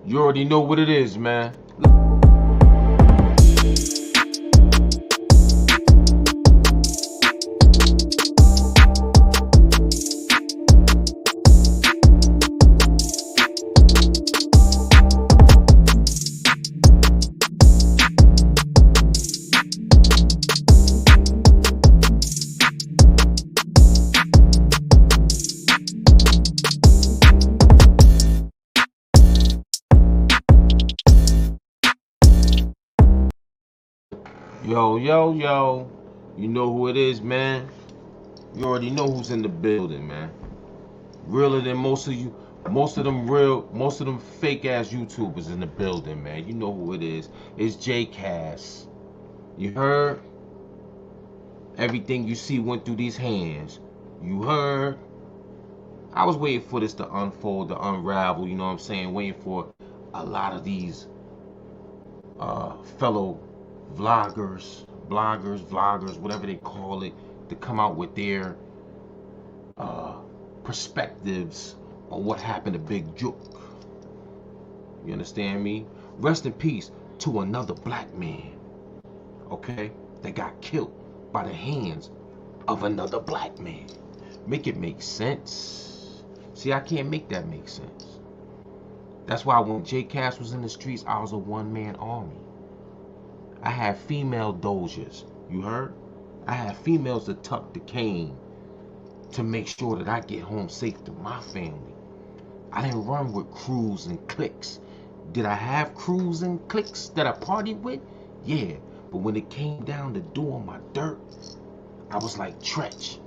You already know what it is, man. Yo, yo, yo. You know who it is, man. You already know who's in the building, man. Realer than most of you. Most of them fake ass YouTubers in the building, man. You know who it is. It's J Cass. You heard? Everything you see went through these hands. You heard? I was waiting for this to unfold, to unravel, you know what I'm saying? Waiting for a lot of these fellow vloggers, whatever they call it, to come out with their uh, perspectives on what happened to Big Juke. You understand me? Rest in peace to another black man, okay, that got killed by the hands of another black man. Make it make sense. See, I can't make that make sense. That's why when J Cass was in the streets, I was a one-man army. I had female doges, you heard? I had females that tuck the cane to make sure that I get home safe to my family. I didn't run with crews and cliques. Did I have crews and cliques that I partied with? Yeah, but when it came down to doing my dirt, I was like Tretch.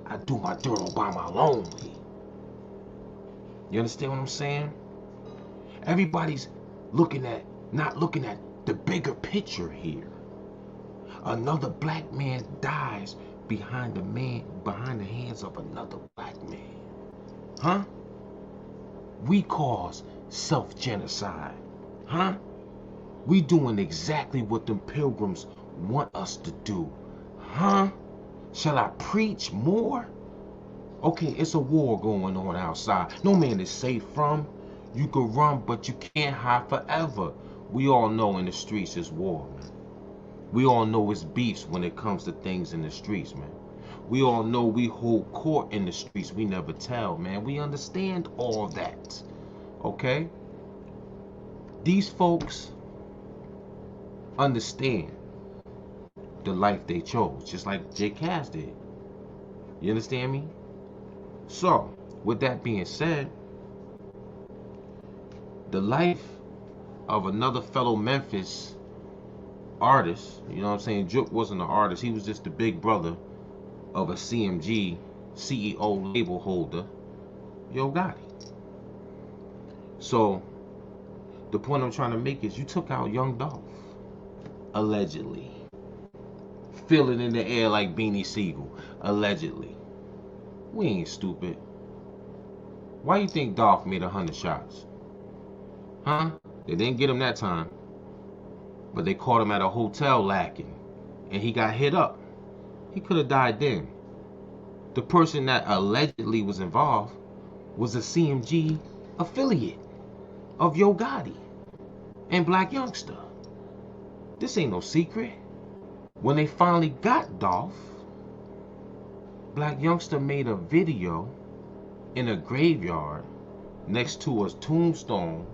I do my dirt all by my lonely. You understand what I'm saying? Everybody's not looking at the bigger picture here. Another black man dies behind the hands of another black man. Huh? We cause self-genocide. Huh? We doing exactly what them pilgrims want us to do. Huh? Shall I preach more? Okay, it's a war going on outside. No man is safe from. You can run, but you can't hide forever. We all know in the streets is war, man. We all know it's beefs when it comes to things in the streets, man. We all know we hold court in the streets. We never tell, man. We understand all that, okay? These folks understand the life they chose, just like J Cass did. You understand me? So, with that being said, the life of another fellow Memphis artist, you know what I'm saying? Juke wasn't an artist, he was just the big brother of a CMG CEO label holder, Yo Gotti. So, the point I'm trying to make is you took out Young Dolph, allegedly. Feel it in the air like Beanie Siegel, allegedly. We ain't stupid. Why you think Dolph made 100 shots? Huh? They didn't get him that time. But they caught him at a hotel lacking. And he got hit up. He could have died then. The person that allegedly was involved was a CMG affiliate of Yo Gotti and Black Youngster. This ain't no secret. When they finally got Dolph, Black Youngster made a video in a graveyard next to a tombstone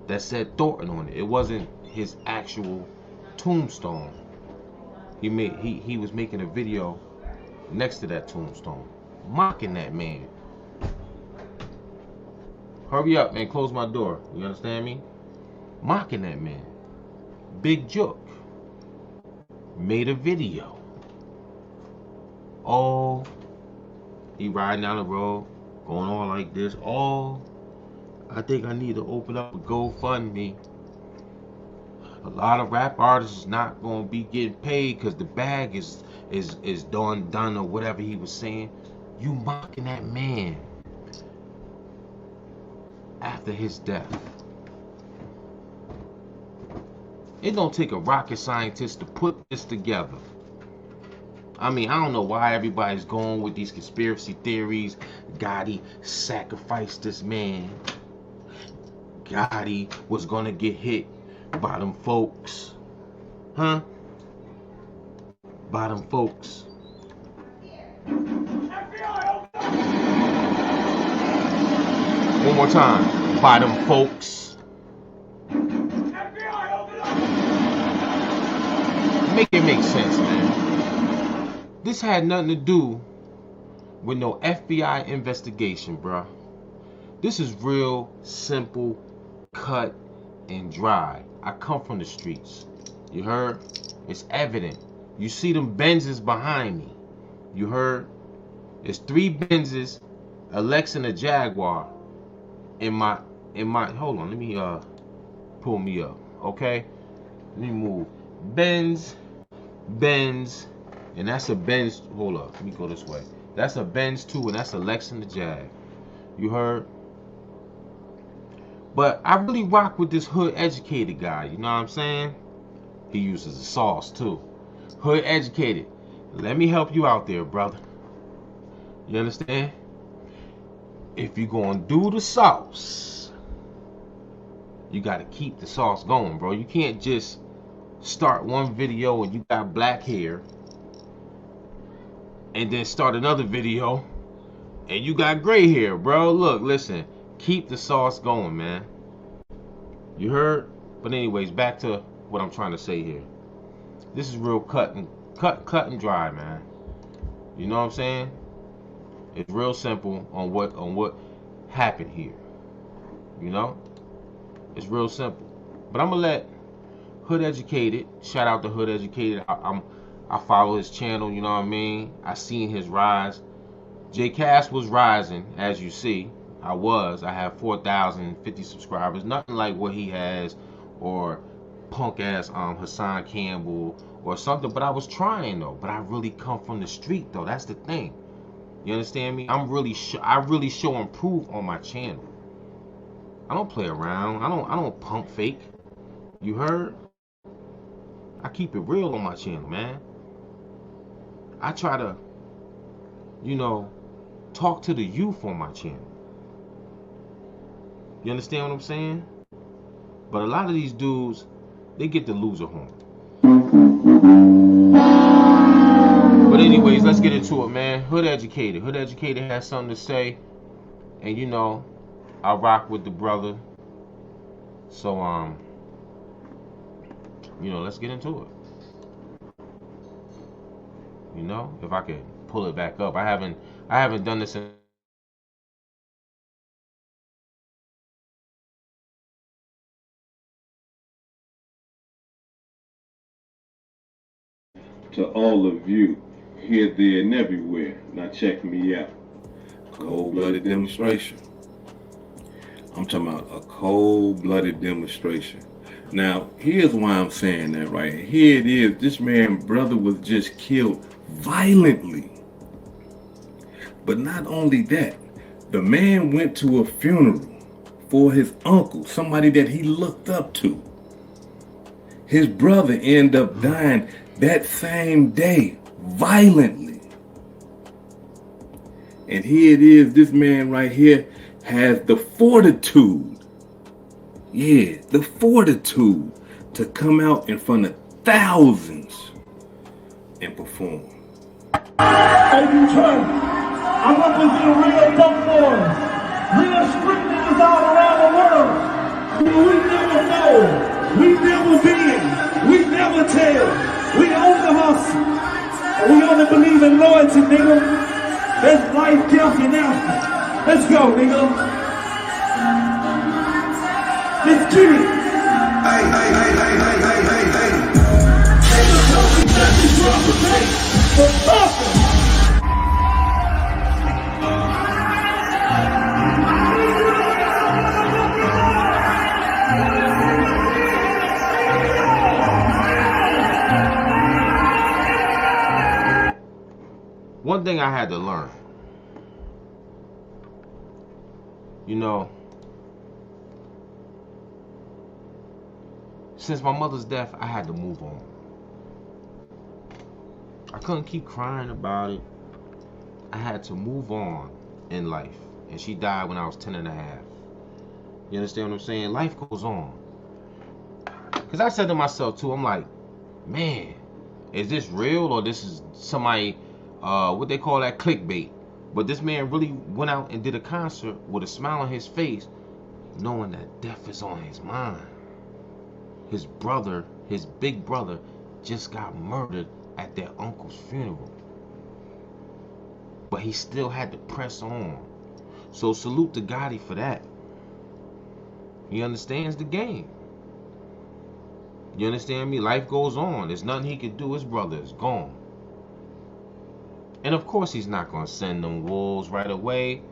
that said Thornton on it. It wasn't his actual tombstone. He was making a video next to that tombstone, mocking that man. Hurry up, man, close my door. You understand me? Mocking that man. Big Juke made a video. Oh, he riding down the road, going on like this. Oh, I think I need to open up a GoFundMe. A lot of rap artists is not gonna be getting paid because the bag is done or whatever he was saying. You mocking that man after his death. It don't take a rocket scientist to put this together. I mean, I don't know why everybody's going with these conspiracy theories. Gotti sacrificed this man. Gotti was gonna get hit by them folks. Huh? By them folks. One more time. By them folks. Make it make sense, man. This had nothing to do with no FBI investigation, bruh. This is real simple, cut and dry. I come from the streets. You heard? It's evident. You see them Benzes behind me. You heard? It's 3 Benzes, a Lex and a Jaguar in my hold on, let me pull me up, okay? Let me move. Benz, and that's a Benz. Hold up, let me go this way. That's a Benz too, and that's a Lex and the Jag. You heard? But I really rock with this hood educated guy, you know what I'm saying? He uses the sauce too. Hood educated. Let me help you out there, brother. You understand? If you're gonna do the sauce, you gotta keep the sauce going, bro. You can't just start one video and you got black hair and then start another video and you got gray hair, bro. Look, listen, keep the sauce going, man. You heard? But anyways, back to what I'm trying to say here. This is real cut and dry, man. You know what I'm saying? It's real simple on what happened here. You know? It's real simple. But I'm gonna let Hood Educated, shout out to Hood Educated. I follow his channel, you know what I mean? I seen his rise. J Cass was rising, as you see. I have 4,050 subscribers. Nothing like what he has, or punk ass Hassan Campbell or something. But I was trying though. But I really come from the street though. That's the thing. You understand me? I really show and prove on my channel. I don't play around. I don't pump fake. You heard? I keep it real on my channel, man. I try to, you know, talk to the youth on my channel. You understand what I'm saying? But a lot of these dudes, they get the loser horn. But anyways, let's get into it, man. Hood Educated. Hood Educated has something to say. And you know, I rock with the brother. So, you know, let's get into it. You know, if I could pull it back up. I haven't done this in to all of you here, there, and everywhere. Now check me out. Cold-blooded demonstration. I'm talking about a cold-blooded demonstration. Now, here's why I'm saying that right here. Here it is. This man's brother was just killed violently. But not only that, the man went to a funeral for his uncle, somebody that he looked up to. His brother ended up dying that same day, violently. And here it is, this man right here has the fortitude, the fortitude to come out in front of thousands and perform. Hey, Detroit, I represent real dope boys, real street niggas all around the world. We never know, we never been, we never tell. We own the hustle, and we only believe in loyalty, nigga. That's life, death, and after. Let's go, nigga. Let's get it. Hey, hey, hey, hey, hey, hey, hey, hey. Nigga, don't be just drop the bass. For nothing. One thing I had to learn, you know, since my mother's death, I had to move on. I couldn't keep crying about it. I had to move on in life. And she died when I was 10 and a half. You understand what I'm saying? Life goes on. Because I said to myself, too, I'm like, man, is this real or this is somebody, what they call that, clickbait? But this man really went out and did a concert with a smile on his face, knowing that death is on his mind. His brother, his big brother, just got murdered at their uncle's funeral. But he still had to press on. So salute to Gotti for that. He understands the game. You understand me? Life goes on. There's nothing he can do. His brother is gone. And of course he's not going to send them wolves right away.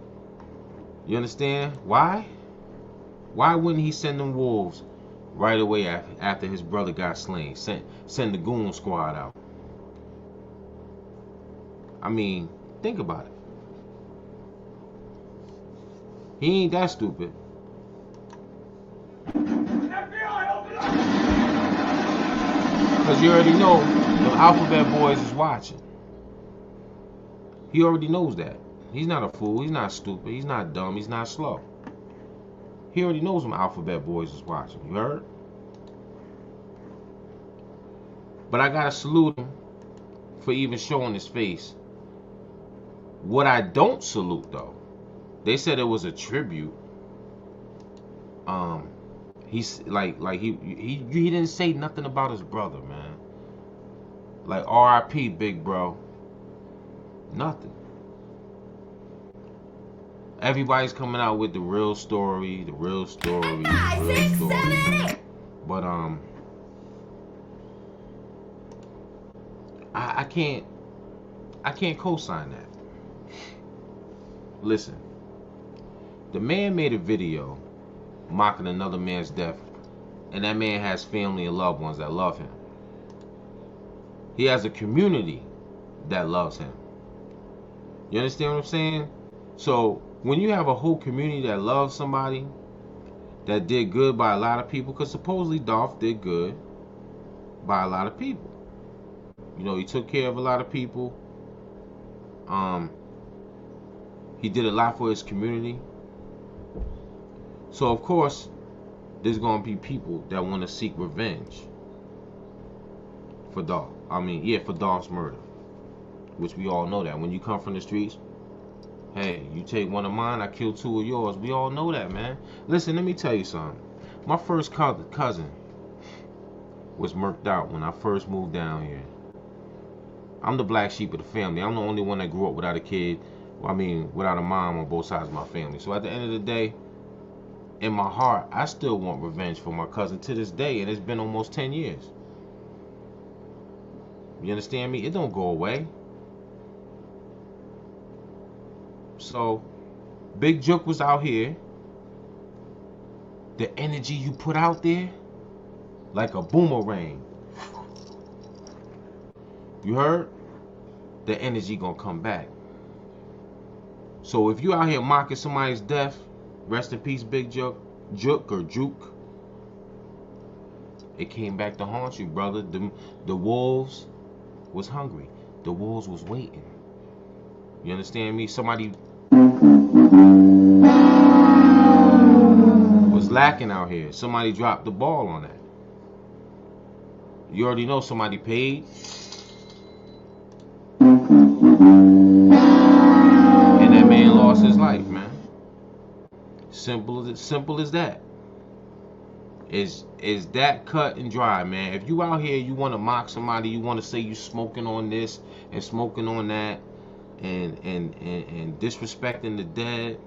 You understand? Why? Why wouldn't he send them wolves right away after his brother got slain? Send the goon squad out. I mean, think about it. He ain't that stupid. Because you already know the Alphabet Boys is watching. He already knows that. He's not a fool. He's not stupid. He's not dumb. He's not slow. He already knows them Alphabet Boys is watching. You heard? But I gotta salute him for even showing his face. What I don't salute, though, they said it was a tribute. He's like he didn't say nothing about his brother, man. Like R.I.P. big bro. Nothing. Everybody's coming out with the real story, the real story, the real story. But I can't co-sign that. Listen, the man made a video mocking another man's death, and that man has family and loved ones that love him. He has a community that loves him. You understand what I'm saying? So when you have a whole community that loves somebody that did good by a lot of people, because supposedly Dolph did good by a lot of people. You know, he took care of a lot of people. He did a lot for his community. So of course, there's gonna be people that want to seek revenge for Dolph. For Dolph's murder, which we all know that. When you come from the streets, hey, you take one of mine, I kill two of yours. We all know that, man. Listen, let me tell you something. My first cousin was murked out when I first moved down here. I'm the black sheep of the family. I'm the only one that grew up without a kid. Without a mom on both sides of my family. So at the end of the day, in my heart, I still want revenge for my cousin to this day, and it's been almost 10 years. You understand me? It don't go away. So, Big Jook was out here. The energy you put out there, like a boomerang. You heard? The energy gonna come back. So if you out here mocking somebody's death, rest in peace, Big Jook, or Juke. It came back to haunt you, brother. The wolves was hungry. The wolves was waiting. You understand me? Somebody was lacking out here. Somebody dropped the ball on that. You already know somebody paid. And that man lost his life, man. Simple as that. Is that cut and dry, man. If you out here, you want to mock somebody, you want to say you smoking on this and smoking on that, and disrespecting the dead,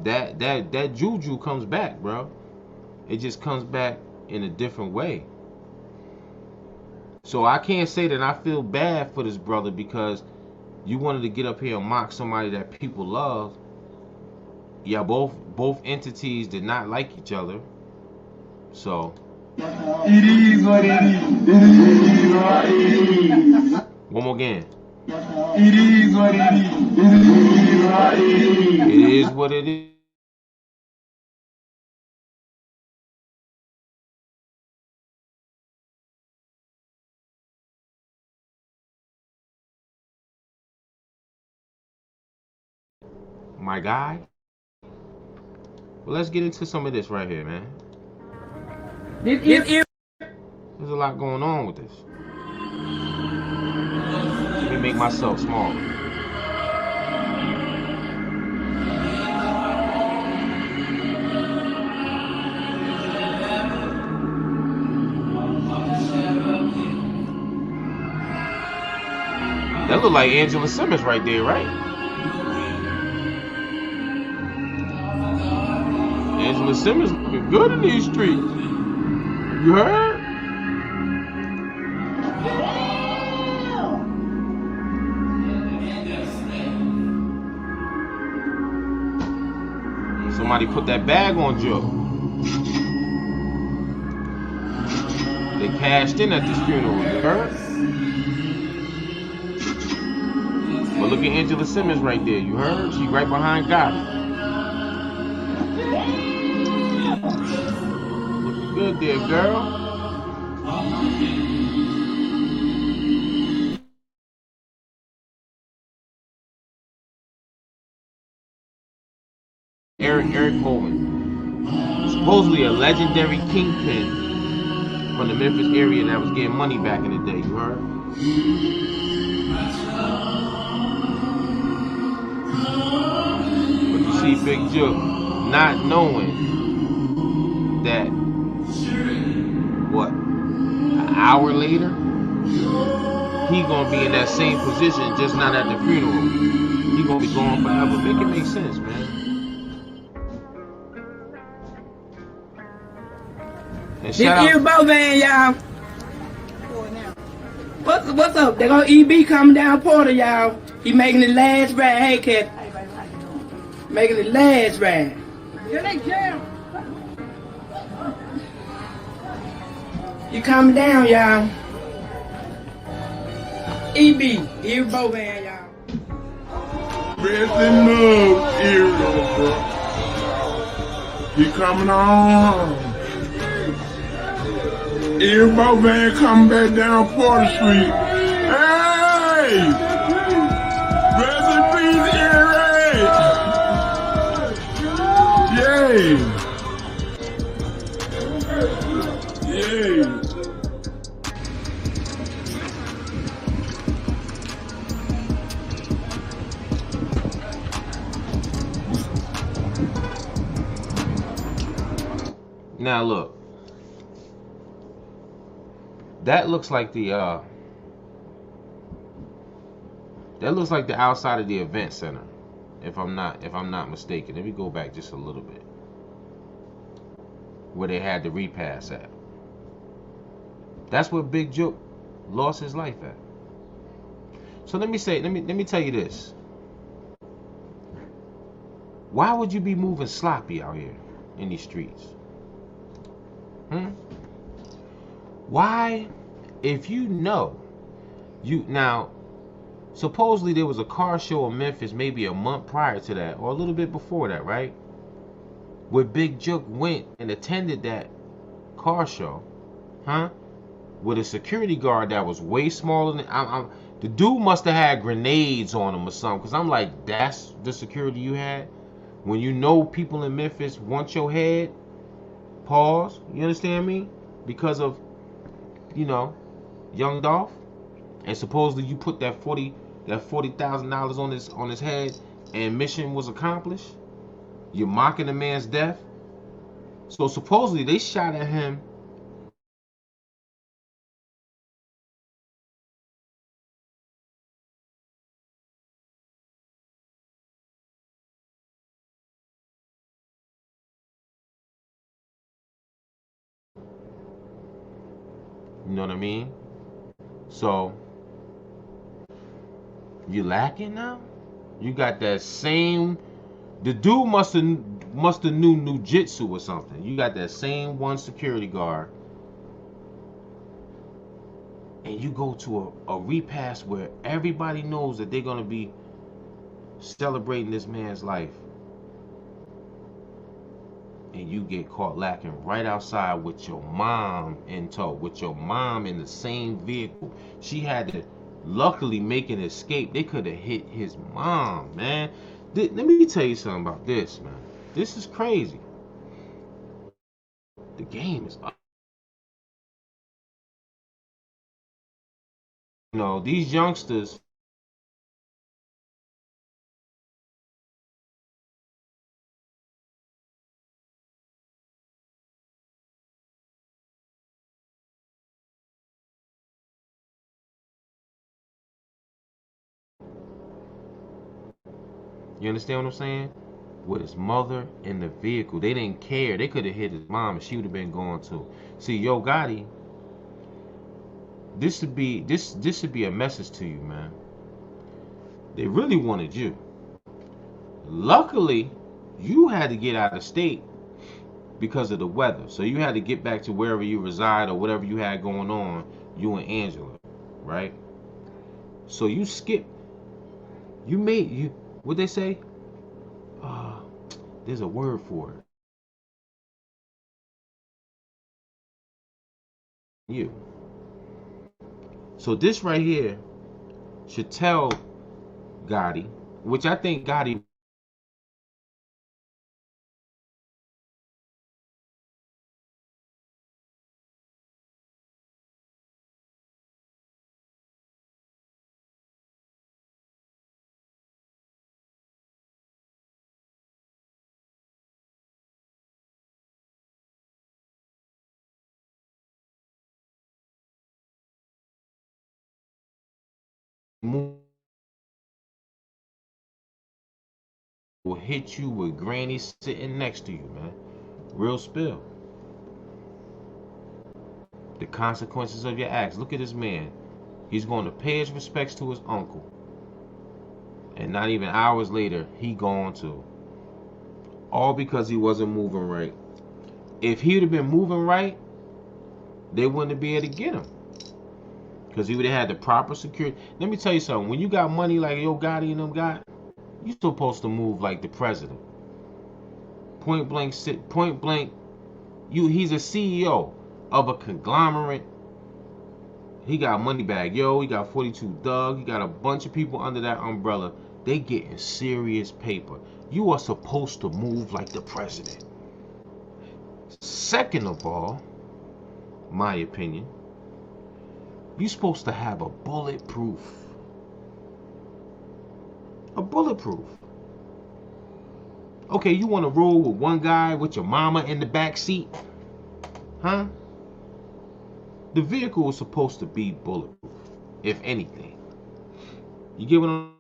that juju comes back, bro. It just comes back in a different way. So I can't say that I feel bad for this brother because you wanted to get up here and mock somebody that people love. Yeah, both entities did not like each other. So It is what it is. It is what it is. one more again. It is what it is. It is what it is. It is what it is. My guy. Well, let's get into some of this right here, man. There's a lot going on with this. Let me make myself smaller. That look like Angela Simmons right there, right? Angela Simmons looking good in these streets. You heard? Somebody put that bag on Joe. They cashed in at this funeral, you heard? But look at Angela Simmons right there, you heard? She right behind Gotti. Looking good there, girl. Eric Coleman, supposedly a legendary kingpin from the Memphis area that was getting money back in the day, you heard? But you see Big Jook not knowing that, what, an hour later, he gonna be in that same position, just not at the funeral. He gonna be gone forever. Make it make sense, man. This is Bovan, y'all. What's up? They gonna EB coming down Porter, y'all. He making the last ride. Hey, Cat. Making the last ride. He coming down, y'all. EB Bovan, y'all. Rest in love, era, bro. He coming on. Everybody van coming back down Porter Street. Hey! Rest in peace, Erie! Yay! Yay! Now look. That looks like the outside of the event center, if I'm not mistaken. Let me go back just a little bit, where they had the repass at. That's where Big Joke lost his life at. So let me tell you this. Why would you be moving sloppy out here in these streets? Why, if you know, now, supposedly there was a car show in Memphis maybe a month prior to that, or a little bit before that, right? Where Big Joke went and attended that car show, with a security guard that was way smaller than, the dude must have had grenades on him or something, because I'm like, that's the security you had? When you know people in Memphis want your head, pause, you understand me? Because of, Young Dolph, and supposedly you put that $40,000 on his head, and mission was accomplished. You're mocking the man's death. So supposedly they shot at him. You know what I mean? So you lacking now? You got that same, the dude must have knew jitsu or something. You got that same one security guard, and you go to a repast where everybody knows that they're gonna be celebrating this man's life, and you get caught lacking right outside with your mom in tow, with your mom in the same vehicle. She had to luckily make an escape. They could have hit his mom, man. Let me tell you something about this, man. This is crazy. The game is up. You know, these youngsters, you understand what I'm saying? With his mother in the vehicle. They didn't care. They could have hit his mom and she would have been gone too. See, Yo Gotti, this should be a message to you, man. They really wanted you. Luckily, you had to get out of state because of the weather. So you had to get back to wherever you reside or whatever you had going on, you and Angela, right? So you skipped. What they say? There's a word for it. You. So this right here should tell Gotti, which I think Gotti will hit you with Granny sitting next to you, man. Real spill. The consequences of your acts. Look at this man. He's going to pay his respects to his uncle. And not even hours later, he gone too. All because he wasn't moving right. If he would have been moving right, they wouldn't be able to get him. Because he would have had the proper security. Let me tell you something. When you got money like Yo Gotti and them got, you're supposed to move like the president. Point blank, he's a CEO of a conglomerate. He got money bag, yo. He got 42 Dugg. He got a bunch of people under that umbrella. They getting serious paper. You are supposed to move like the president. Second of all, my opinion, you're supposed to have a bulletproof. Okay, you want to roll with one guy with your mama in the back seat? Huh? The vehicle was supposed to be bulletproof, if anything. You get what I'm...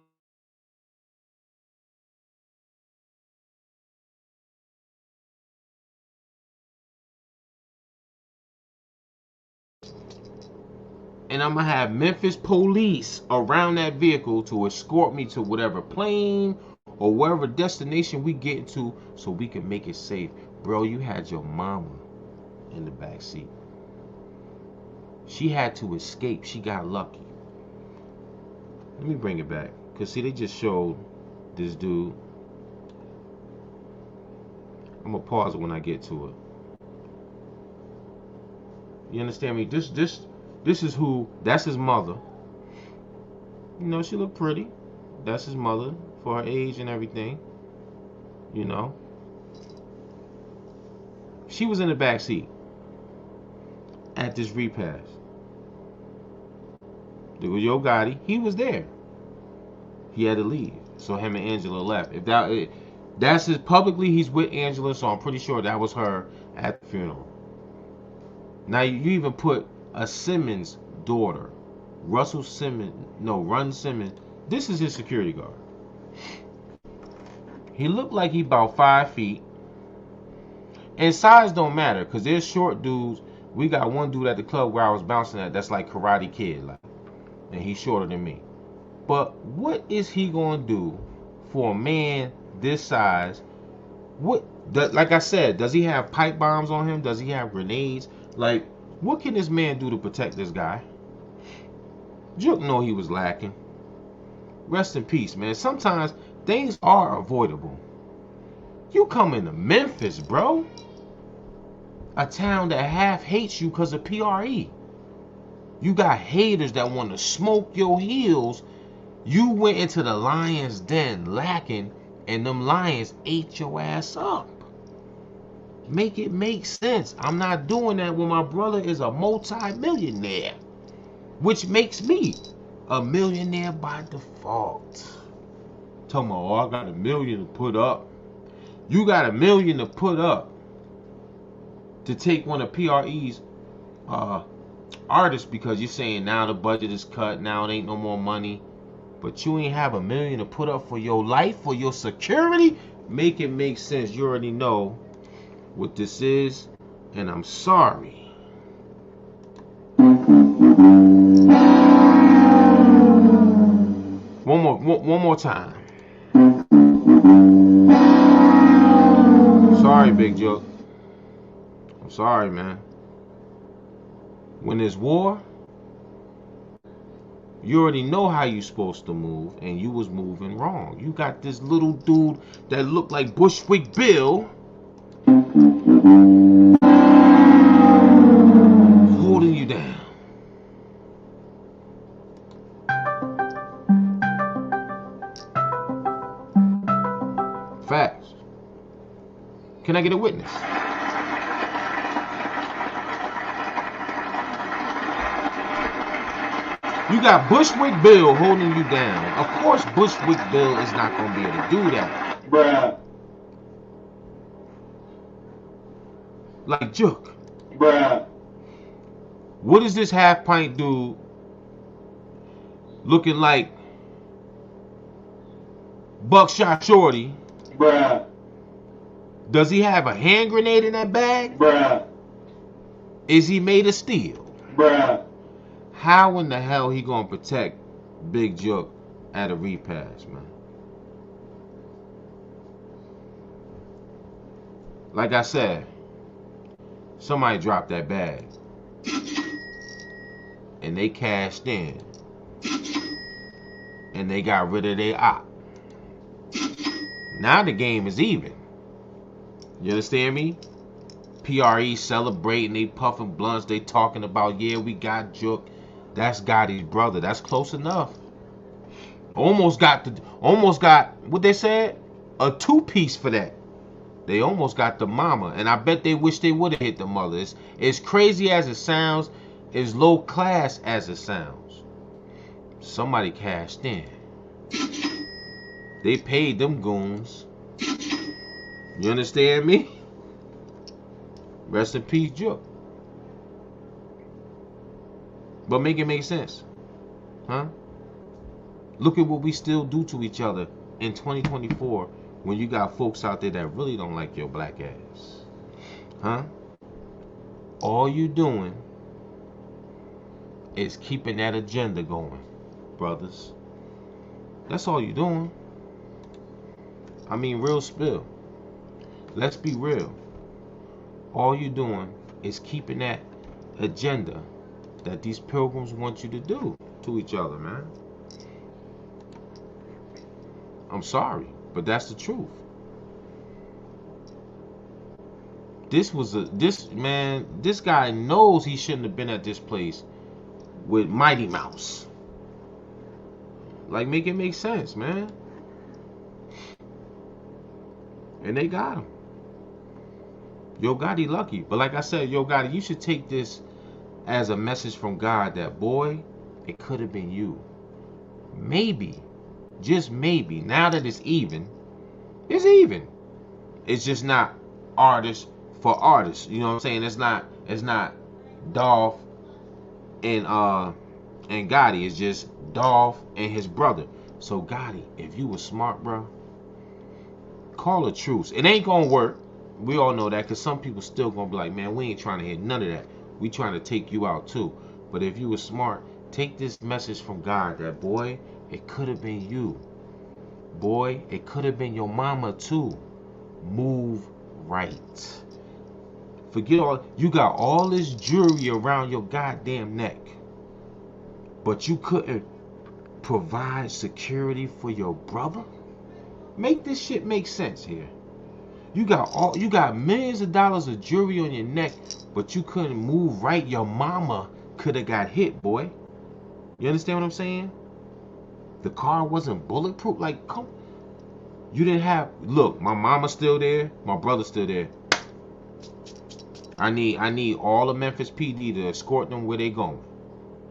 And I'm going to have Memphis police around that vehicle to escort me to whatever plane or wherever destination we get to so we can make it safe. Bro, you had your mama in the back seat. She had to escape. She got lucky. Let me bring it back. Because, see, they just showed this dude. I'm going to pause it when I get to it. You understand me? This is who, that's his mother. You know, she looked pretty. That's his mother for her age and everything. You know. She was in the back seat at this repast. There was Yo Gotti. He was there. He had to leave. So him and Angela left. If that's his publicly, he's with Angela, so I'm pretty sure that was her at the funeral. Now you even put a Simmons daughter, Run Simmons. This is his security guard. He looked like he about 5 feet. And size don't matter, because there's short dudes. We got one dude at the club where I was bouncing at that's like Karate Kid, like, and he's shorter than me. But what is he gonna do for a man this size? Like I said, does he have pipe bombs on him? Does he have grenades? Like, what can this man do to protect this guy? Juke know he was lacking. Rest in peace, man. Sometimes things are avoidable. You come into Memphis, bro. A town that half hates you because of PRE. You got haters that want to smoke your heels. You went into the lion's den lacking, and them lions ate your ass up. Make it make sense. I'm not doing that when my brother is a multi-millionaire, which makes me a millionaire by default. Tell me, oh, I got $1 million to put up. You got $1 million to put up to take one of PRE's artists because you're saying now the budget is cut, now it ain't no more money, but you ain't have $1 million to put up for your life, for your security. Make it make sense. You already know what this is, and I'm sorry. One more time. Sorry, Big Joke. I'm sorry, man. When there's war, you already know how you supposed to move, and you was moving wrong. You got this little dude that looked like Bushwick Bill holding you down. Facts. Can I get a witness? You got Bushwick Bill holding you down. Of course, Bushwick Bill is not going to be able to do that. Bruh. Like Jook. Bruh. What is this half pint dude looking like Buckshot Shorty? Bruh. Does he have a hand grenade in that bag? Bruh. Is he made of steel? Bruh. How in the hell he gonna protect Big Jook at a repass, man? Like I said, somebody dropped that bag and they cashed in and they got rid of their op. Now the game is even. You understand me? PRE celebrating, they puffing blunts, they talking about, yeah, we got Jook. That's Gotti's brother. That's close enough. Almost got what they said? A two-piece for that. They almost got the mama. And I bet they wish they would have hit the mother. It's crazy as it sounds. It's low class as it sounds. Somebody cashed in. They paid them goons. You understand me? Rest in peace, Jook. But make it make sense. Huh? Look at what we still do to each other in 2024 when you got folks out there that really don't like your black ass. Huh? All you doing is keeping that agenda going, brothers. That's all you doing. I mean, real spill. Let's be real. All you doing is keeping that agenda that these pilgrims want you to do to each other, man. I'm sorry, but that's the truth. This guy knows he shouldn't have been at this place with Mighty Mouse. Like, make it make sense, man. And they got him. Yo Gotti lucky. But like I said, Yo Gotti, you should take this as a message from God that, boy, it could have been you. Maybe, just maybe, now that it's even, it's even. It's just not artist for artist. You know what I'm saying? It's not Dolph and Gotti. It's just Dolph and his brother. So Gotti, if you were smart, bro, call a truce. It ain't gonna work. We all know that, because some people still gonna be like, man, we ain't trying to hear none of that. We trying to take you out too. But if you were smart, take this message from God that, boy, it could have been you. Boy, it could have been your mama too. Move right. Forget all, you got all this jewelry around your goddamn neck, but you couldn't provide security for your brother? Make this shit make sense here. You got millions of dollars of jewelry on your neck, but you couldn't move right. Your mama could have got hit, boy. You understand what I'm saying? The car wasn't bulletproof. Like, come. You didn't have, look, my mama's still there, my brother's still there. I need all of Memphis PD to escort them where they going.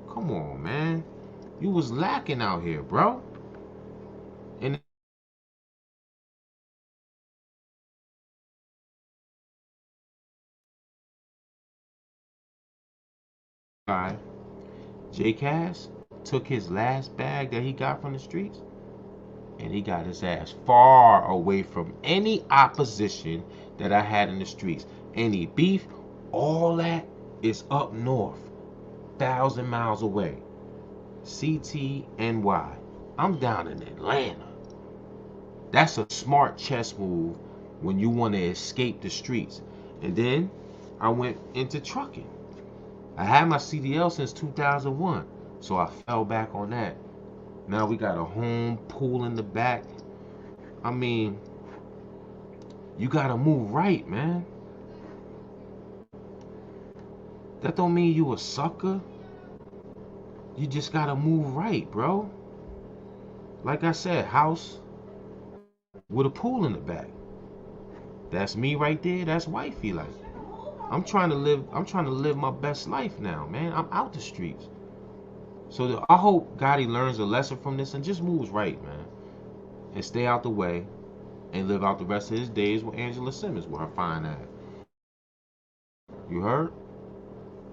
Come on, man. You was lacking out here, bro. And guy, J Cass, took his last bag that he got from the streets, and he got his ass far away from any opposition that I had in the streets. Any beef, all that is up north, 1,000 miles away. CTNY. I'm down in Atlanta. That's a smart chess move when you want to escape the streets. And then I went into trucking. I had my CDL since 2001, so I fell back on that. Now we got a home, pool in the back. I mean, you gotta move right, man. That don't mean you a sucker. You just gotta move right, bro. Like I said, house with a pool in the back. That's me right there. That's wifey. Like, I'm trying to live my best life now, man. I'm out the streets. So I hope Gotti learns a lesson from this and just moves right, man. And stay out the way and live out the rest of his days with Angela Simmons, with her fine ass. You heard?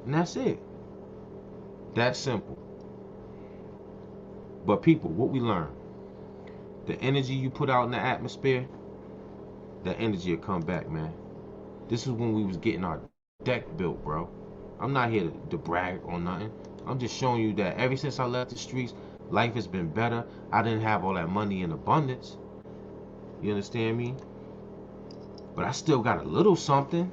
And that's it. That simple. But people, what we learn, the energy you put out in the atmosphere, that energy will come back, man. This is when we was getting our deck built, bro. I'm not here to brag on nothing. I'm just showing you that ever since I left the streets, life has been better. I didn't have all that money in abundance. You understand me? But I still got a little something.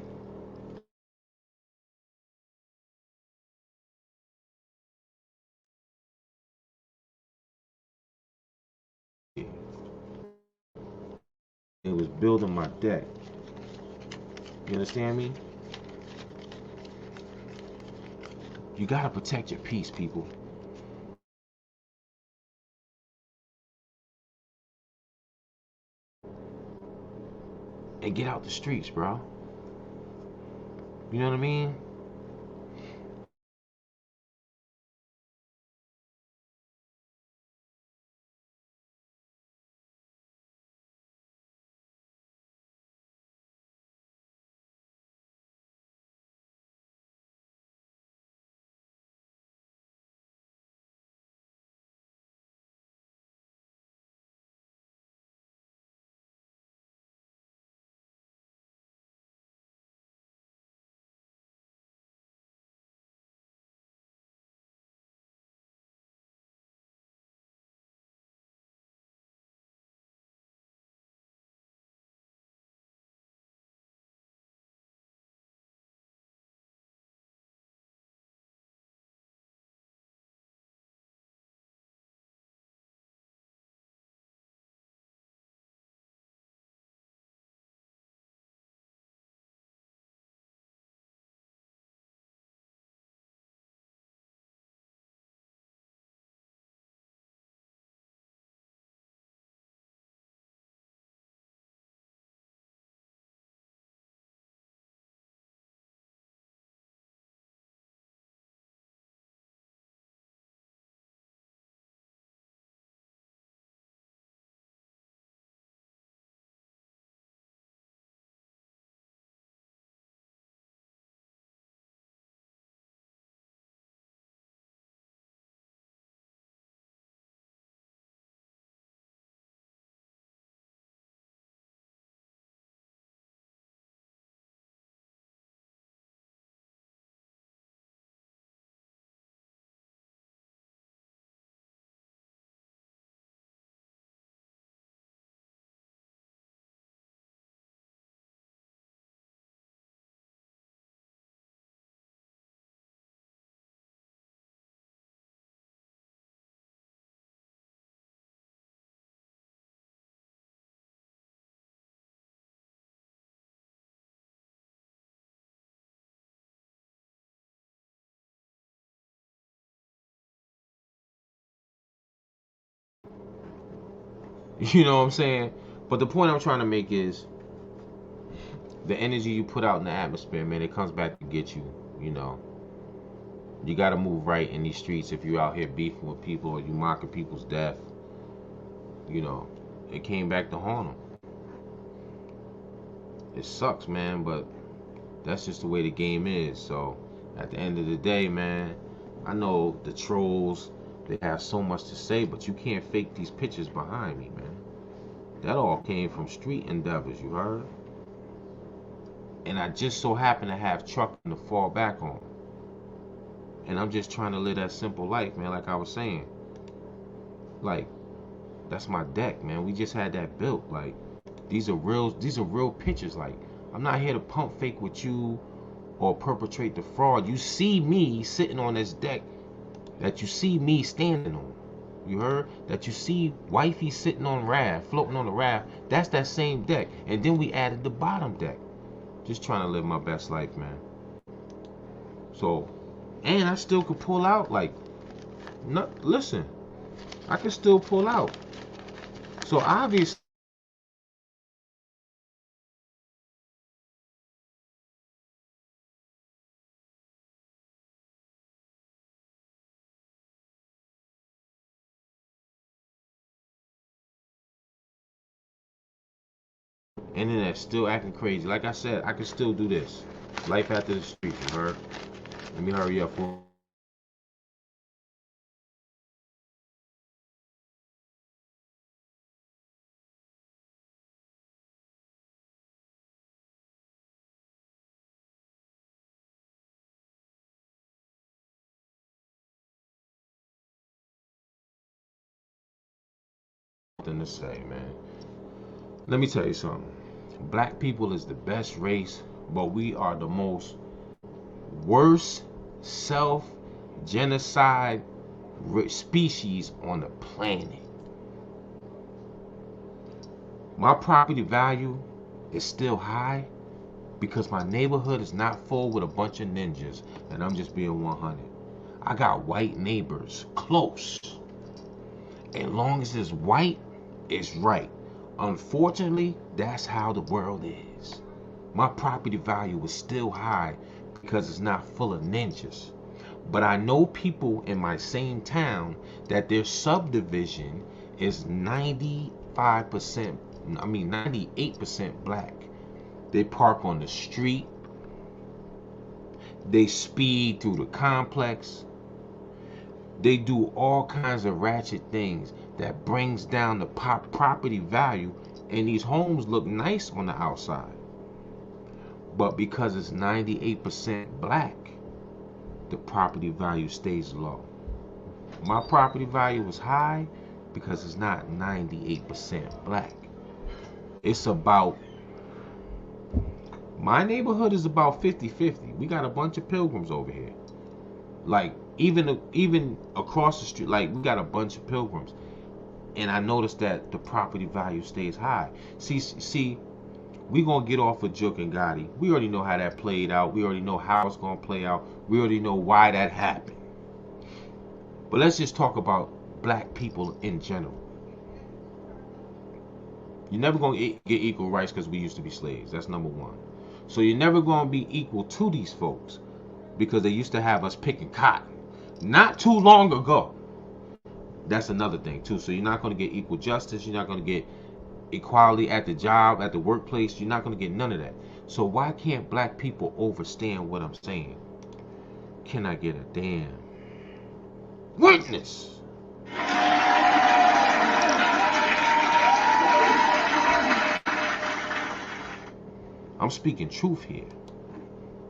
It was building my deck. You understand me? You gotta protect your peace, people. And get out the streets, bro. You know what I mean? You know what I'm saying? But the point I'm trying to make is, the energy you put out in the atmosphere, man, it comes back to get you. You know, you got to move right in these streets. If you're out here beefing with people or you mocking people's death, you know, it came back to haunt them. It sucks, man, but that's just the way the game is. So at the end of the day, man, I know the trolls, they have so much to say, but you can't fake these pictures behind me, man. That all came from street endeavors, you heard? And I just so happen to have trucking to fall back on. And I'm just trying to live that simple life, man, like I was saying. Like, that's my deck, man. We just had that built. Like, these are real pictures. Like, I'm not here to pump fake with you or perpetrate the fraud. You see me sitting on this deck that you see me standing on. You heard? That you see wifey sitting on raft, floating on the raft. That's that same deck. And then we added the bottom deck. Just trying to live my best life, man. So, and I still could pull out. Like, no, listen, I can still pull out. So obviously, internet's still acting crazy. Like I said, I can still do this. Life after the street, you heard? Let me hurry up for something to say, man. Let me tell you something. Black people is the best race, but we are the most worst self-genocide species on the planet. My property value is still high because my neighborhood is not full with a bunch of ninjas, and I'm just being 100. I got white neighbors close. As long as it's white, it's right. Unfortunately, that's how the world is. My property value is still high because it's not full of ninjas. But I know people in my same town that their subdivision is 98% black. They park on the street. They speed through the complex. They do all kinds of ratchet things that brings down the property value, and these homes look nice on the outside. But because it's 98% black, the property value stays low. My property value is high because it's not 98% black. It's about, my neighborhood is about 50-50. We got a bunch of pilgrims over here. Like, even across the street, like, we got a bunch of pilgrims. And I noticed that the property value stays high. See, we gonna get off of Dugg and Gotti. We already know how that played out. We already know how it's gonna play out. We already know why that happened. But let's just talk about black people in general. You're never gonna get equal rights because we used to be slaves. That's number one. So you're never gonna be equal to these folks because they used to have us picking cotton not too long ago. That's another thing too. So you're not going to get equal justice. You're not going to get equality at the job, at the workplace. You're not going to get none of that. So why can't black people understand what I'm saying? Can I get a damn witness? I'm speaking truth here.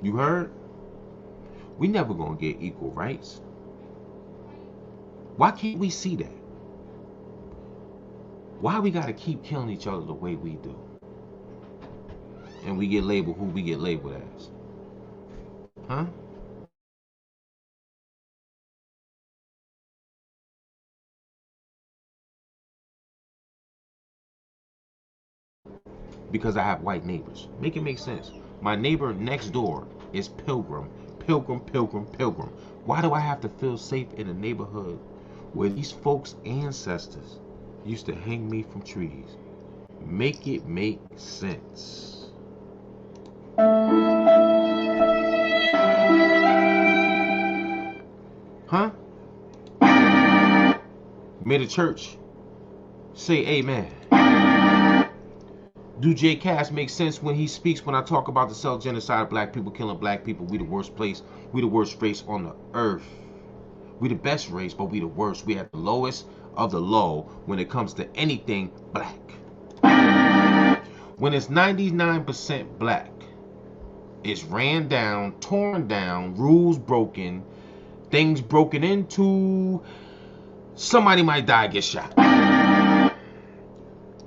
You heard? We never going to get equal rights. Why can't we see that? Why we gotta keep killing each other the way we do? And we get labeled who we get labeled as. Huh? Because I have white neighbors. Make it make sense. My neighbor next door is pilgrim. Pilgrim. Why do I have to feel safe in a neighborhood where these folks' ancestors used to hang me from trees? Make it make sense. May the church say amen. Do J. Cass make sense when he speaks when I talk about the self-genocide of black people, killing black people? We the worst place. We the worst race on the earth. We the best race, but we the worst. We have the lowest of the low when it comes to anything black. When it's 99% black, it's ran down, torn down, rules broken, things broken into, somebody might die, get shot.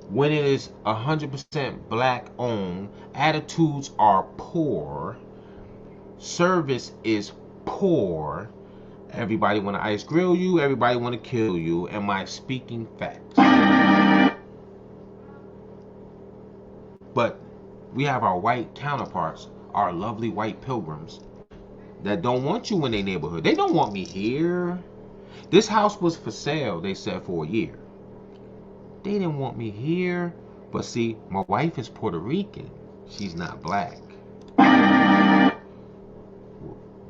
When it is 100% black owned, attitudes are poor, service is poor, everybody want to ice grill you, everybody want to kill you. Am I speaking facts? But we have our white counterparts, our lovely white pilgrims, that don't want you in their neighborhood. They don't want me here. This house was for sale, they said, for a year. They didn't want me here. But see, my wife is Puerto Rican. She's not black. The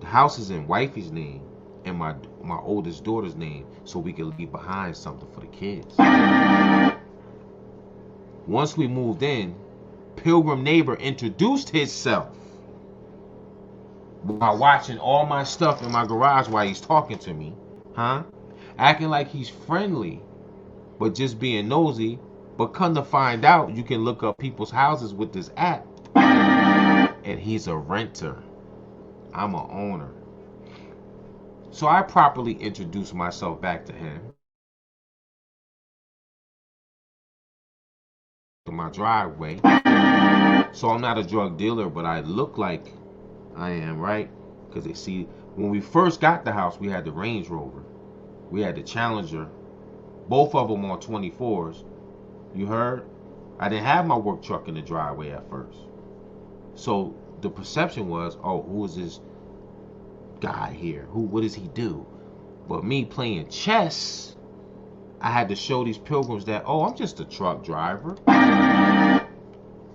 house is in wifey's name and my oldest daughter's name, so we can leave behind something for the kids. Once we moved in, Pilgrim neighbor introduced himself by watching all my stuff in my garage while he's talking to me, acting like he's friendly, but just being nosy. But come to find out, you can look up people's houses with this app, and he's a renter. I'm an owner. So I properly introduced myself back to him, to my driveway. So I'm not a drug dealer, but I look like I am, right? Because they see, when we first got the house, we had the Range Rover, we had the Challenger, both of them on 24s. You heard? I didn't have my work truck in the driveway at first. So the perception was, oh, who is this guy here? What does he do? But me playing chess, I had to show these pilgrims that, oh, I'm just a truck driver.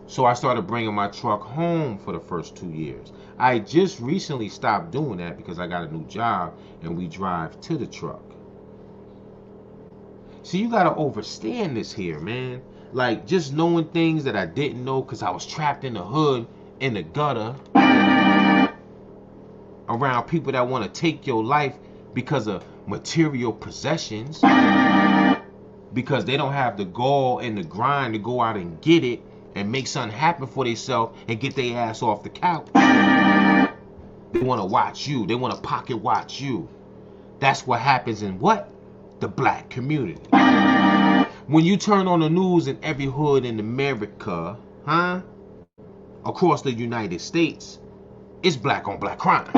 So I started bringing my truck home for the first 2 years. I just recently stopped doing that because I got a new job and we drive to the truck. So you gotta understand this here, man. Like, just knowing things that I didn't know because I was trapped in the hood, in the gutter, around people that want to take your life because of material possessions, because they don't have the gall and the grind to go out and get it and make something happen for themselves and get their ass off the couch. They want to watch you. They want to pocket watch you. That's what happens in what? The black community. When you turn on the news in every hood in America, across the United States, it's black on black crime.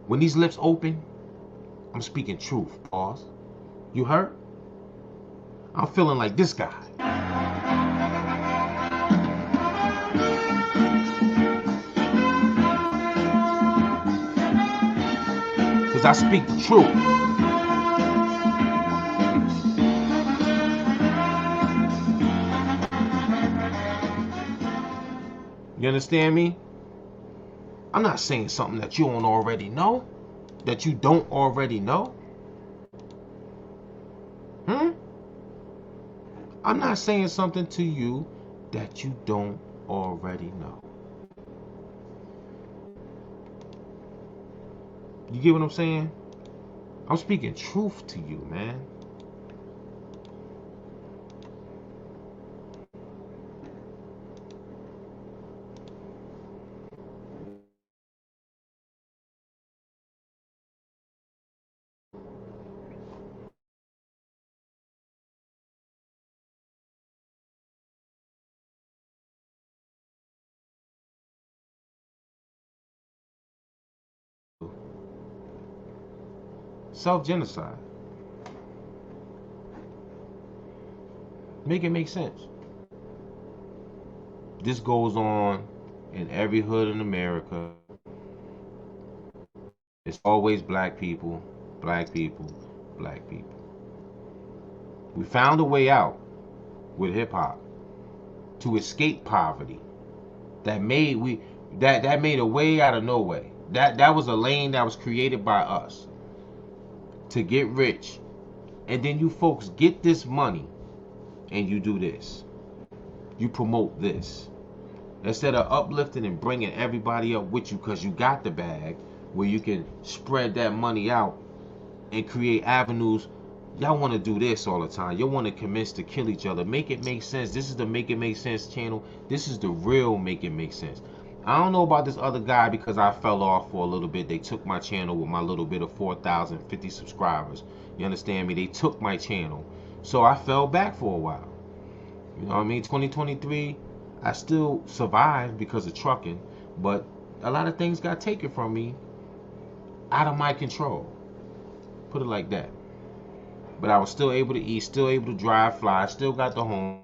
When these lips open, I'm speaking truth. Pause. You heard? I'm feeling like this guy. Because I speak the truth. You understand me? I'm not saying something that you don't already know. That you don't already know. I'm not saying something to you that you don't already know. You get what I'm saying? I'm speaking truth to you, man. Self-genocide. Make it make sense. This goes on in every hood in America. It's always black people, black people, black people. We found a way out with hip hop to escape poverty. That made a way out of no way. That was a lane that was created by us to get rich. And then you folks get this money and you do this. You promote this. Instead of uplifting and bringing everybody up with you because you got the bag, where you can spread that money out and create avenues. Y'all want to do this all the time. You want to commence to kill each other. Make it make sense. This is the Make It Make Sense channel. This is the real Make It Make Sense. I don't know about this other guy because I fell off for a little bit. They took my channel with my little bit of 4,050 subscribers. You understand me? They took my channel. So I fell back for a while. You know what I mean? 2023, I still survived because of trucking. But a lot of things got taken from me out of my control. Put it like that. But I was still able to eat, still able to drive, fly, still got the home.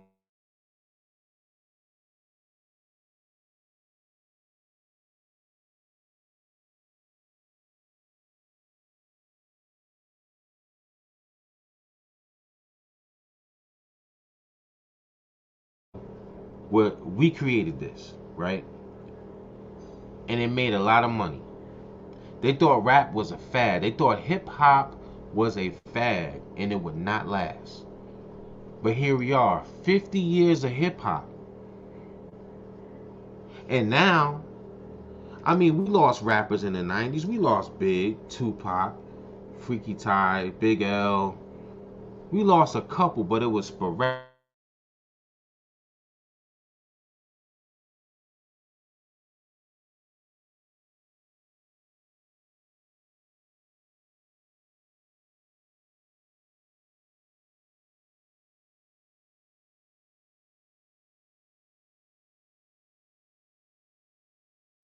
Where we created this, right? And it made a lot of money. They thought rap was a fad. They thought hip hop was a fad and it would not last. But here we are, 50 years of hip hop. And now, I mean, we lost rappers in the 90s. We lost Big, Tupac, Freaky Ty, Big L. We lost a couple, but it was sporadic.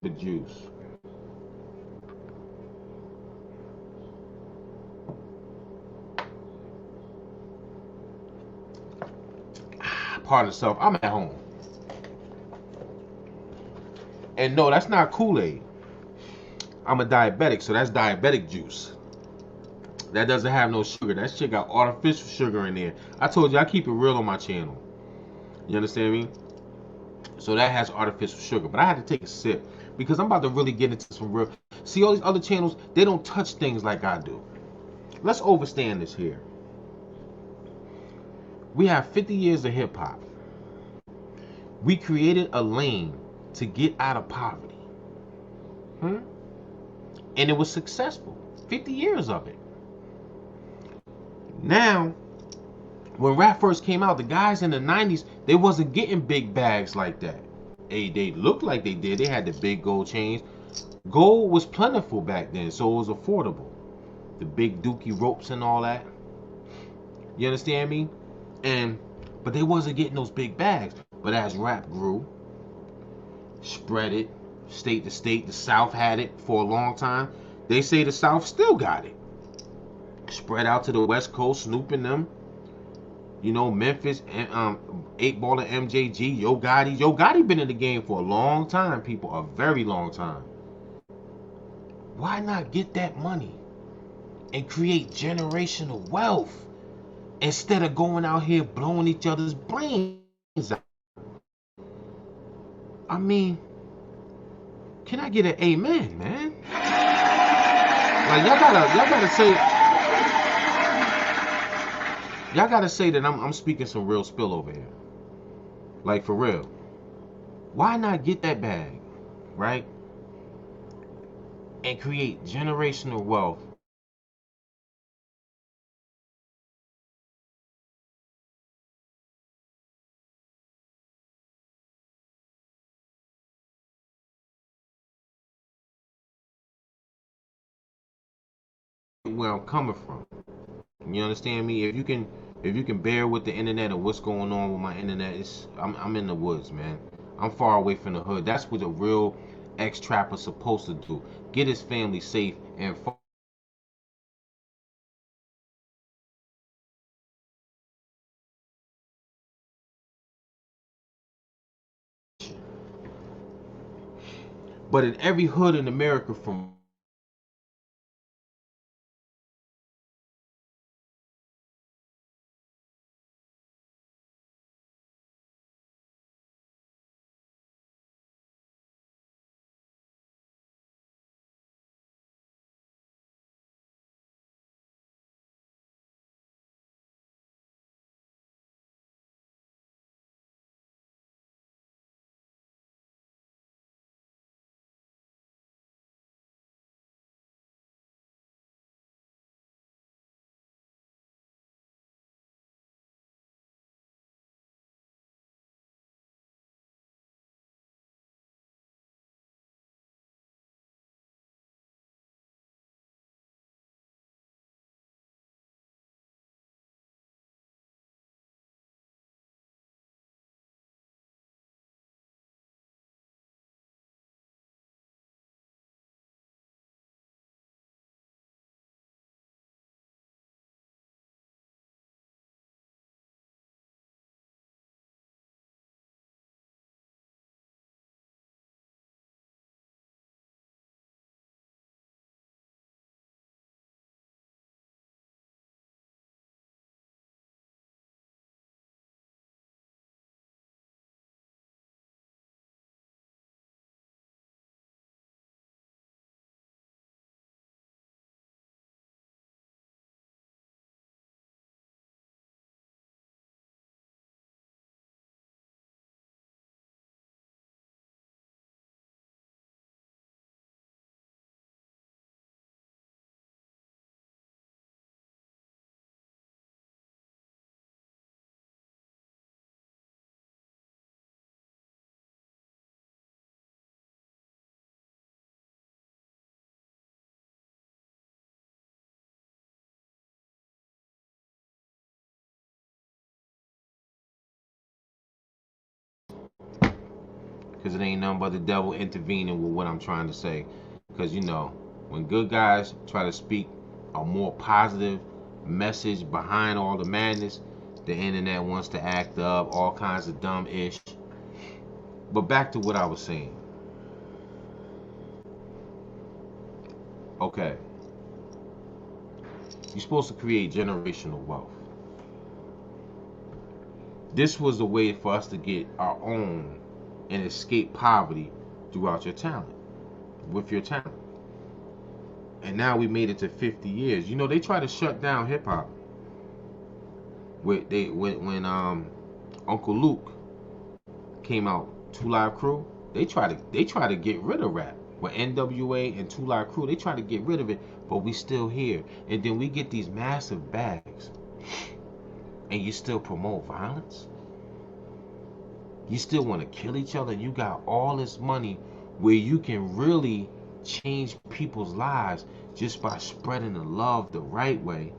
The juice. Part of self. I'm at home. And no, that's not Kool-Aid. I'm a diabetic, so that's diabetic juice. That doesn't have no sugar. That shit got artificial sugar in there. I told you I keep it real on my channel. You understand me? So that has artificial sugar. But I had to take a sip because I'm about to really get into some real. See, all these other channels, they don't touch things like I do. Let's overstand this here. We have 50 years of hip hop. We created a lane to get out of poverty. And it was successful. 50 years of it. Now, when rap first came out, the guys in the 90s, they wasn't getting big bags like that. They looked like they did. They had the big gold chains. Gold was plentiful back then, so it was affordable. The big dookie ropes and all that. You understand me? But they wasn't getting those big bags. But as rap grew, spread it, state to state, the South had it for a long time. They say the South still got it. Spread out to the West Coast, Snoop and them. You know, Memphis, 8 Ball and MJG, Yo Gotti. Yo Gotti been in the game for a long time, people, a very long time. Why not get that money and create generational wealth instead of going out here blowing each other's brains out? I mean, can I get an amen, man? Like y'all gotta say that I'm speaking some real spill over here. Like, for real. Why not get that bag, right? And create generational wealth. Where I'm coming from. You understand me? If you can bear with the internet and what's going on with my internet, I'm in the woods, man. I'm far away from the hood. That's what a real ex-trapper supposed to do. Get his family safe and But in every hood in America, from because it ain't nothing but the devil intervening with what I'm trying to say. Because you know, when good guys try to speak a more positive message behind all the madness, the internet wants to act up, all kinds of dumb ish. But back to what I was saying. Okay, you're supposed to create generational wealth. This was a way for us to get our own and escape poverty throughout your talent, with your talent. And now we made it to 50 years. You know, they try to shut down hip hop. When Uncle Luke came out, Two Live Crew, they try to get rid of rap. With NWA and Two Live Crew, they try to get rid of it, but we still here. And then we get these massive bags, and you still promote violence. You still want to kill each other. You got all this money where you can really change people's lives just by spreading the love the right way.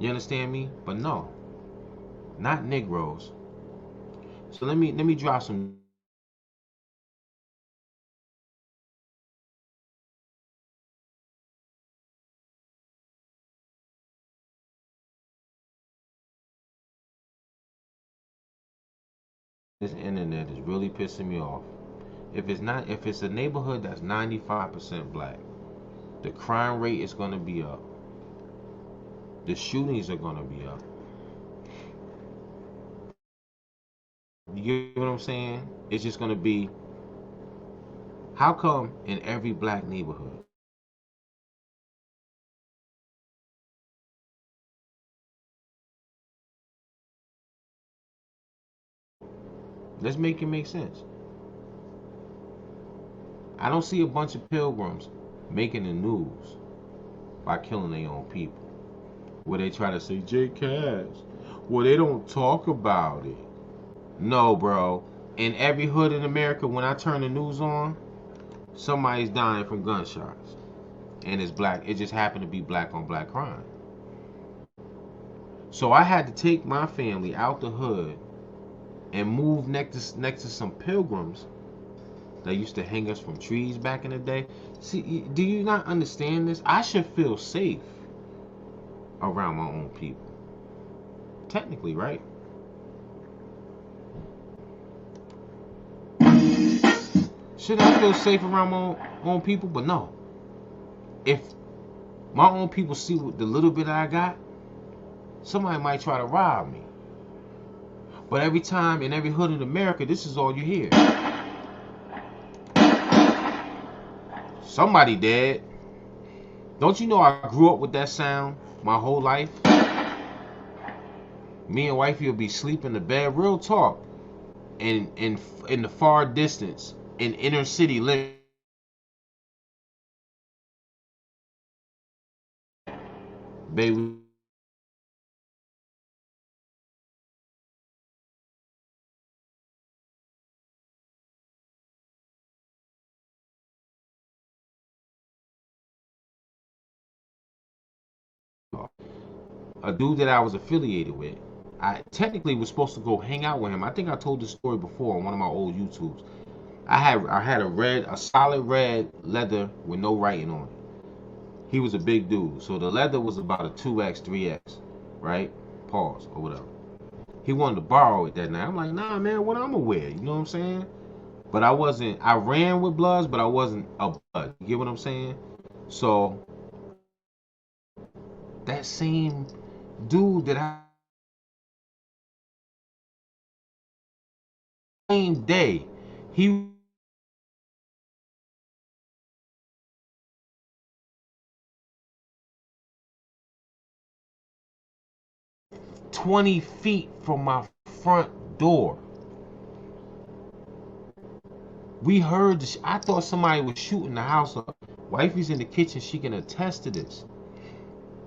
You understand me? But no, not Negroes. So let me drop some. This internet is really pissing me off. If it's a neighborhood that's 95% black, the crime rate is gonna be up. The shootings are gonna be up. You get what I'm saying? It's just gonna be, how come in every black neighborhood, let's make it make sense. I don't see a bunch of pilgrims making the news by killing their own people. Where they try to say, J. Cass, well, they don't talk about it. No, bro. In every hood in America, when I turn the news on, somebody's dying from gunshots. And it's black. It just happened to be black on black crime. So I had to take my family out the hood and move next to some pilgrims that used to hang us from trees back in the day. See, do you not understand this? I should feel safe around my own people. Technically, right? Should I feel safe around my own people? But no. If my own people see what the little bit I got, somebody might try to rob me. But every time in every hood in America, this is all you hear. Somebody dead. Don't you know I grew up with that sound my whole life? Me and wifey will be sleeping in the bed, real talk, in the far distance, in inner city living. Baby, a dude that I was affiliated with. I technically was supposed to go hang out with him. I think I told this story before on one of my old YouTubes. I had a solid red leather with no writing on it. He was a big dude, so the leather was about a 2X, 3X, right? Pause or whatever. He wanted to borrow it that night. I'm like, nah, man, what I'ma wear? You know what I'm saying? But I ran with Bloods, but I wasn't a Blood. You get what I'm saying? So that same dude that same day, he 20 feet from my front door. We heard I thought somebody was shooting the house up. Wifey's in the kitchen, she can attest to this.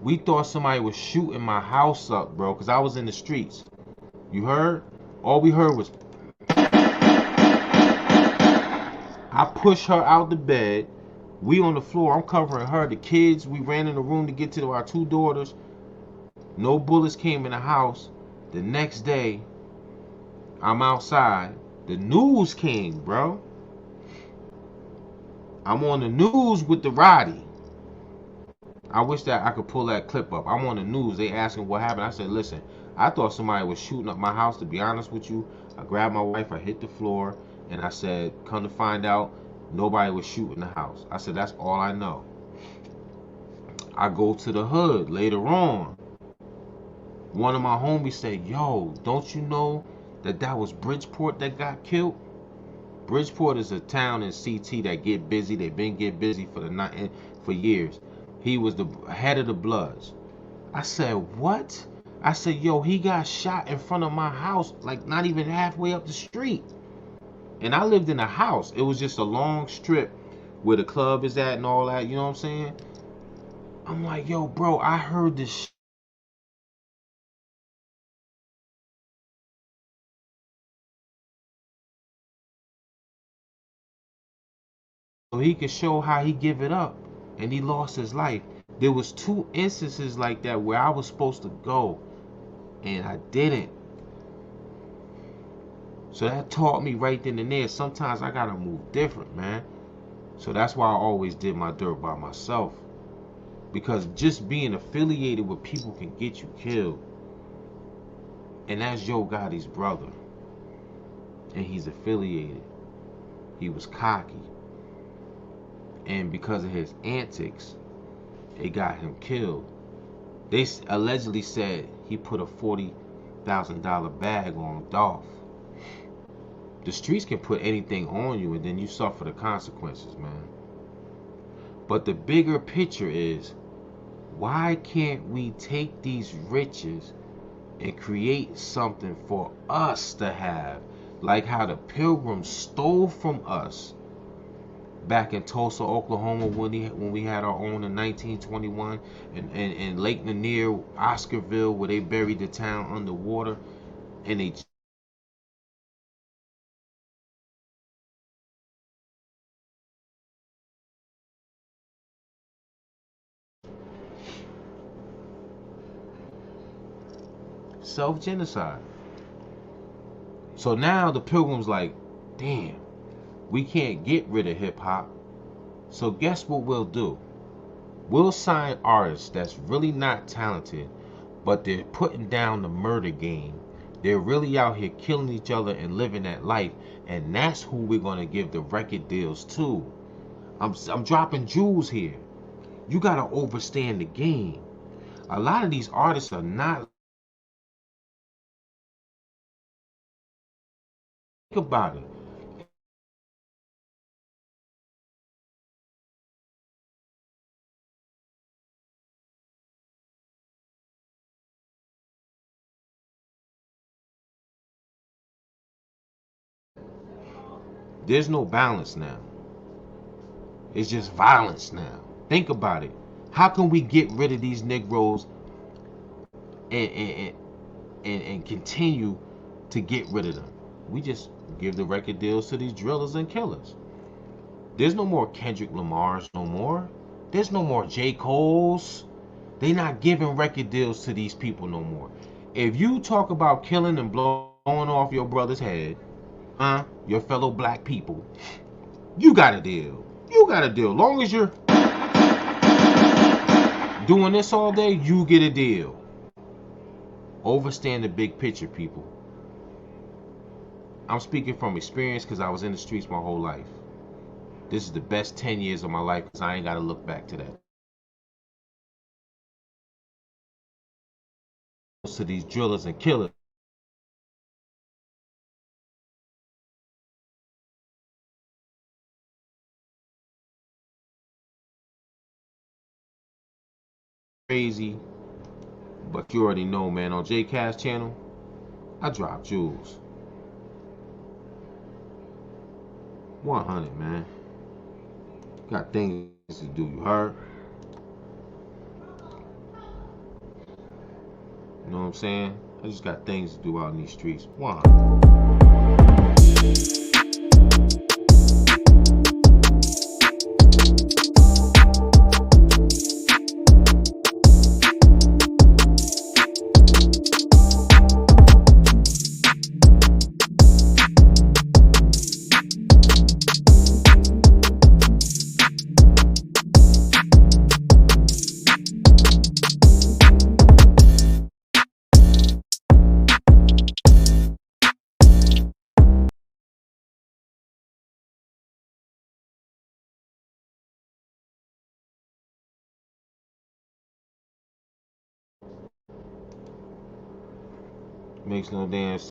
We thought somebody was shooting my house up, bro, because I was in the streets. You heard? All we heard was I pushed her out the bed. We on the floor. I'm covering her. The kids, we ran in the room to get to our 2 daughters. No bullets came in the house. The next day, I'm outside. The news came, bro. I'm on the news with the Roddy. I wish that I could pull that clip up. I'm on the news. They asking what happened. I said, listen, I thought somebody was shooting up my house, to be honest with you. I grabbed my wife. I hit the floor. And I said, come to find out, nobody was shooting the house. I said, that's all I know. I go to the hood later on. One of my homies said, yo, don't you know that was Bridgeport that got killed? Bridgeport is a town in CT that get busy. They've been getting busy for years. He was the head of the Bloods. I said, what? I said, yo, he got shot in front of my house, like not even halfway up the street. And I lived in a house. It was just a long strip where the club is at and all that. You know what I'm saying? I'm like, yo, bro, I heard this so he could show how he give it up. And he lost his life. There was 2 instances like that where I was supposed to go. And I didn't. So that taught me right then and there. Sometimes I gotta move different, man. So that's why I always did my dirt by myself. Because just being affiliated with people can get you killed. And that's Yo Gotti's brother. And he's affiliated. He was cocky. And because of his antics, it got him killed. They allegedly said he put a $40,000 bag on Dolph. The streets can put anything on you and then you suffer the consequences, man. But the bigger picture is, why can't we take these riches and create something for us to have? Like how the Pilgrims stole from us back in Tulsa, Oklahoma, when we had our own in 1921, and Lake Lanier, Oscarville, where they buried the town underwater, and they self-genocide. So now the Pilgrims like, damn, we can't get rid of hip-hop. So guess what we'll do? We'll sign artists that's really not talented, but they're putting down the murder game They're really out here killing each other and living that life, and that's who we're gonna give the record deals to. I'm dropping jewels here. You gotta understand the game. A lot of these artists are not. Think about it. There's no balance now. It's just violence now. Think about it. How can we get rid of these Negroes and and continue to get rid of them? We just give the record deals to these drillers and killers. There's no more Kendrick Lamars no more. There's no more J. Cole's. They not giving record deals to these people no more. If you talk about killing and blowing off your brother's head, your fellow black people, you got a deal. You got a deal. Long as you're doing this all day, you get a deal. Understand the big picture, people. I'm speaking from experience because I was in the streets my whole life. This is the best 10 years of my life because I ain't got to look back to that. To these drillers and killers. Crazy, but you already know, man. On JCast channel, I drop jewels. 100, man. Got things to do, you heard? You know what I'm saying? I just got things to do out in these streets. 100. Makes no damn sense.